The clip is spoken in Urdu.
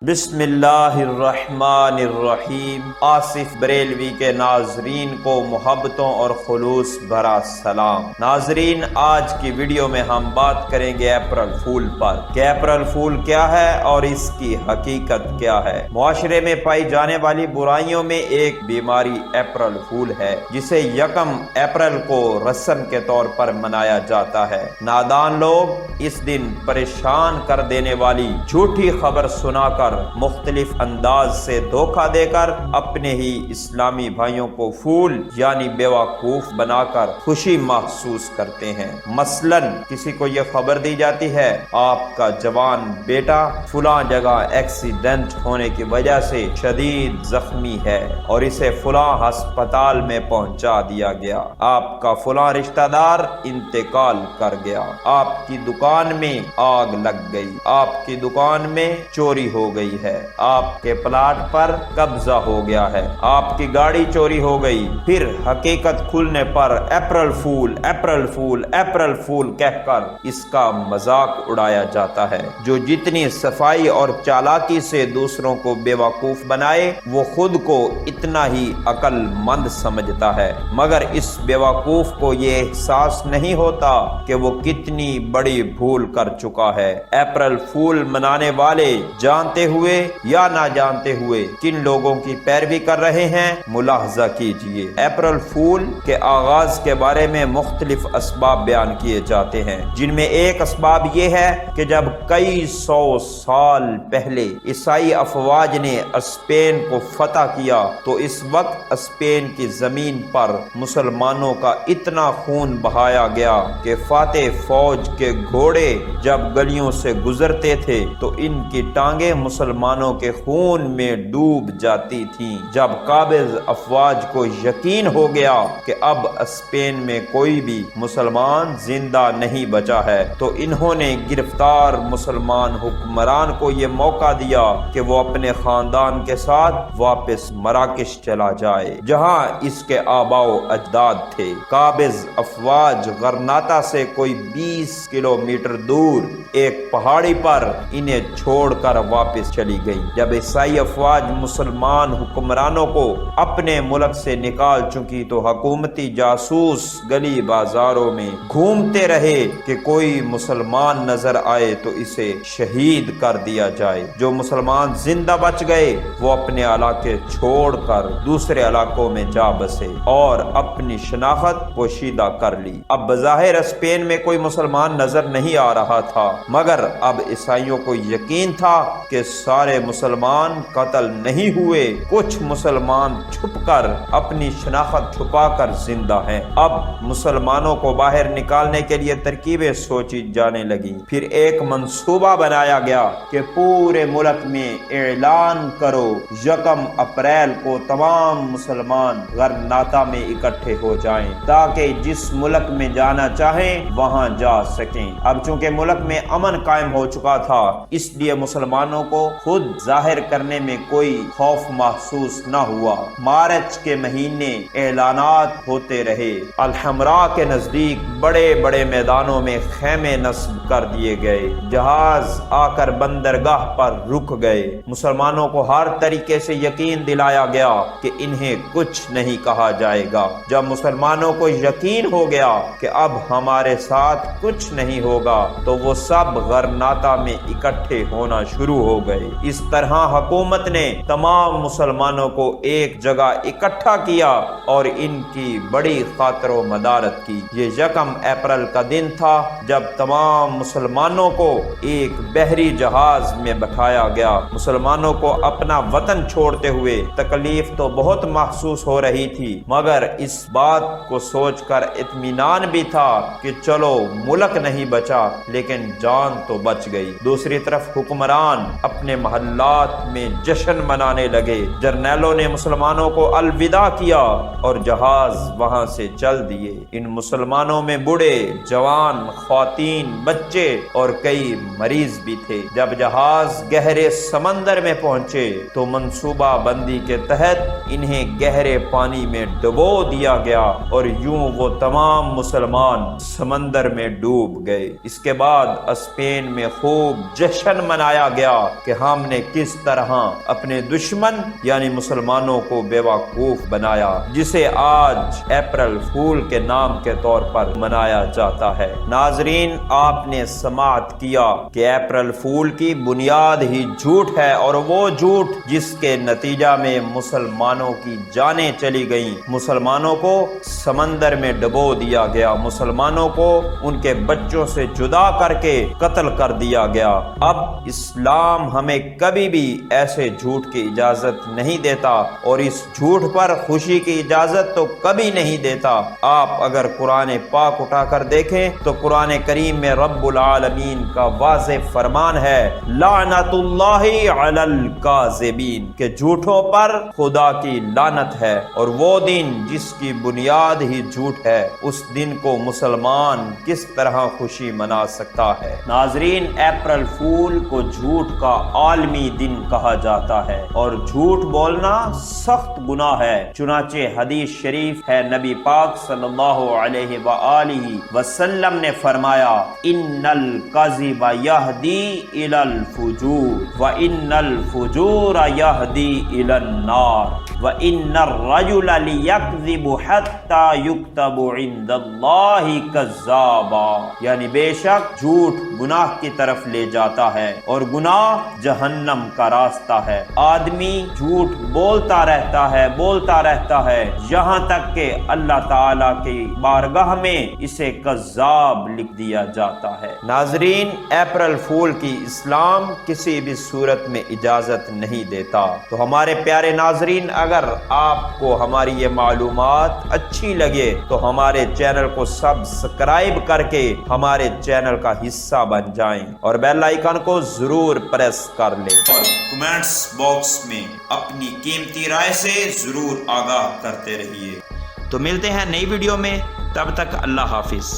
بسم اللہ الرحمن الرحیم۔ آصف بریلوی کے ناظرین کو محبتوں اور خلوص بھرا سلام۔ ناظرین، آج کی ویڈیو میں ہم بات کریں گے اپریل فول پر کہ اپریل فول کیا ہے اور اس کی حقیقت کیا ہے۔ معاشرے میں پائی جانے والی برائیوں میں ایک بیماری اپریل فول ہے، جسے یکم اپریل کو رسم کے طور پر منایا جاتا ہے۔ نادان لوگ اس دن پریشان کر دینے والی جھوٹی خبر سنا کر مختلف انداز سے دھوکہ دے کر اپنے ہی اسلامی بھائیوں کو فول یعنی بیوقوف بنا کر خوشی محسوس کرتے ہیں۔ مثلا کسی کو یہ خبر دی جاتی ہے آپ کا جوان بیٹا فلاں جگہ ایکسیڈنٹ ہونے کی وجہ سے شدید زخمی ہے اور اسے فلاں ہسپتال میں پہنچا دیا گیا، آپ کا فلاں رشتہ دار انتقال کر گیا، آپ کی دکان میں آگ لگ گئی، آپ کی دکان میں چوری ہو گئی ہے، آپ کے پلاٹ پر قبضہ ہو گیا ہے، آپ کی گاڑی چوری ہو گئی۔ پھر حقیقت کھلنے پر April fool April fool April fool کہہ کر اس کا مذاق اڑایا جاتا ہے۔ جو جتنی صفائی اور چالاکی سے دوسروں کو بیوقوف بنائے وہ خود کو اتنا ہی عقل مند سمجھتا ہے، مگر اس بیوقوف کو یہ احساس نہیں ہوتا کہ وہ کتنی بڑی بھول کر چکا ہے۔ اپریل فول منانے والے جانتے ہوئے یا نہ جانتے ہوئے کن لوگوں کی پیروی کر رہے ہیں ملاحظہ کیجئے۔ اپریل فول کے آغاز کے بارے میں مختلف اسباب بیان کیے جاتے ہیں، جن میں ایک اسباب یہ ہے کہ جب کئی سو سال پہلے عیسائی افواج نے اسپین کو فتح کیا تو اس وقت اسپین کی زمین پر مسلمانوں کا اتنا خون بہایا گیا کہ فاتح فوج کے گھوڑے جب گلیوں سے گزرتے تھے تو ان کی ٹانگیں مسلمانوں کے خون میں ڈوب جاتی تھیں۔ جب قابض افواج کو یقین ہو گیا کہ اب اسپین میں کوئی بھی مسلمان زندہ نہیں بچا ہے تو انہوں نے گرفتار مسلمان حکمران کو یہ موقع دیا کہ وہ اپنے خاندان کے ساتھ واپس مراکش چلا جائے، جہاں اس کے آباء و اجداد تھے۔ قابض افواج غرناطہ سے کوئی 20 کلومیٹر دور ایک پہاڑی پر انہیں چھوڑ کر واپس چلی گئی۔ جب عیسائی افواج مسلمان حکمرانوں کو اپنے ملک سے نکال چکی تو حکومتی جاسوس گلی بازاروں میں گھومتے رہے کہ کوئی مسلمان نظر آئے تو اسے شہید کر دیا جائے۔ جو مسلمان زندہ بچ گئے وہ اپنے علاقے چھوڑ کر دوسرے علاقوں میں جا بسے اور اپنی شناخت پوشیدہ کر لی۔ اب بظاہر اسپین میں کوئی مسلمان نظر نہیں آ رہا تھا، مگر اب عیسائیوں کو یقین تھا کہ سارے مسلمان قتل نہیں ہوئے، کچھ مسلمان چھپ کر اپنی شناخت چھپا کر زندہ ہیں۔ اب مسلمانوں کو باہر نکالنے کے لیے ترکیبیں سوچی جانے لگی۔ پھر ایک منصوبہ بنایا گیا کہ پورے ملک میں اعلان کرو یکم اپریل کو تمام مسلمان غرناطہ میں اکٹھے ہو جائیں تاکہ جس ملک میں جانا چاہیں وہاں جا سکیں۔ اب چونکہ ملک میں امن قائم ہو چکا تھا اس لیے مسلمانوں کو خود ظاہر کرنے میں کوئی خوف محسوس نہ ہوا۔ مارچ کے مہینے اعلانات ہوتے رہے۔ الحمراء کے نزدیک بڑے بڑے میدانوں میں خیمے نصب کر دیے گئے، جہاز آ کر بندرگاہ پر رک گئے۔ مسلمانوں کو ہر طریقے سے یقین دلایا گیا کہ انہیں کچھ نہیں کہا جائے گا۔ جب مسلمانوں کو یقین ہو گیا کہ اب ہمارے ساتھ کچھ نہیں ہوگا تو وہ سب غرناطہ میں اکٹھے ہونا شروع ہو گئے۔ اس طرح حکومت نے تمام مسلمانوں کو ایک جگہ اکٹھا کیا اور ان کی بڑی خاطر و مدارت کی۔ یہ یکم اپریل کا دن تھا جب تمام مسلمانوں کو ایک بحری جہاز میں بٹھایا گیا۔ مسلمانوں کو اپنا وطن چھوڑتے ہوئے تکلیف تو بہت محسوس ہو رہی تھی، مگر اس بات کو سوچ کر اطمینان بھی تھا کہ چلو ملک نہیں بچا لیکن جان تو بچ گئی۔ دوسری طرف حکمران اپنے محلات میں جشن منانے لگے۔ جرنیلوں نے مسلمانوں کو الوداع کیا اور جہاز وہاں سے چل دیے۔ ان مسلمانوں میں بوڑھے، جوان، خواتین، بچے اور کئی مریض بھی تھے۔ جب جہاز گہرے سمندر میں پہنچے تو منصوبہ بندی کے تحت انہیں گہرے پانی میں ڈبو دیا گیا اور یوں وہ تمام مسلمان سمندر میں ڈوب گئے۔ اس کے بعد اسپین میں خوب جشن منایا گیا کہ ہم نے کس طرح اپنے دشمن یعنی مسلمانوں کو بیوقوف بنایا، جسے آج اپریل فول کے نام کے طور پر منایا جاتا ہے۔ ناظرین، آپ نے سماعت کیا کہ اپریل فول کی بنیاد ہی جھوٹ ہے، اور وہ جھوٹ جس کے نتیجہ میں مسلمانوں کی جانیں چلی گئیں، مسلمانوں کو سمندر میں ڈبو دیا گیا، مسلمانوں کو ان کے بچوں سے جدا کر کے قتل کر دیا گیا۔ اب اسلام ہمیں کبھی بھی ایسے جھوٹ کی اجازت نہیں دیتا، اور اس جھوٹ پر خوشی کی اجازت تو کبھی نہیں دیتا۔ آپ اگر قرآن پاک اٹھا کر دیکھیں تو قرآن کریم میں رب العالمین کا واضح فرمان ہے، لعنت اللہ علی الکاذبین، کہ جھوٹوں پر خدا کی لعنت ہے، اور وہ دن جس کی بنیاد ہی جھوٹ ہے، اس دن کو مسلمان کس طرح خوشی منا سکتا ہے؟ ناظرین، اپریل فول کو جھوٹ کا عالمی دن کہا جاتا ہے، اور جھوٹ بولنا سخت گناہ ہے۔ چنانچہ حدیث شریف ہے، نبی پاک صلی اللہ علیہ وآلہ وسلم نے فرمایا، ان الکذب یہدی الی الفجور وان الفجور یہدی الی النار وان الرجل لیکذب حتی یکتب عند اللہ کذابا، یعنی بے شک جھوٹ گناہ کی طرف لے جاتا ہے، اور گناہ جہنم کا راستہ ہے۔ آدمی جھوٹ بولتا رہتا ہے یہاں تک کہ اللہ تعالی کی بارگاہ میں اسے کذاب لکھ دیا جاتا ہے۔ ناظرین، اپریل فول کی اسلام کسی بھی صورت میں اجازت نہیں دیتا۔ تو ہمارے پیارے ناظرین، اگر آپ کو ہماری یہ معلومات اچھی لگے تو ہمارے چینل کو سبسکرائب کر کے ہمارے چینل کا حصہ بن جائیں، اور بیل آئیکن کو ضرور پریس کر لیں، اور کمنٹس باکس میں اپنی قیمتی رائے سے ضرور آگاہ کرتے رہیے۔ تو ملتے ہیں نئی ویڈیو میں، تب تک اللہ حافظ۔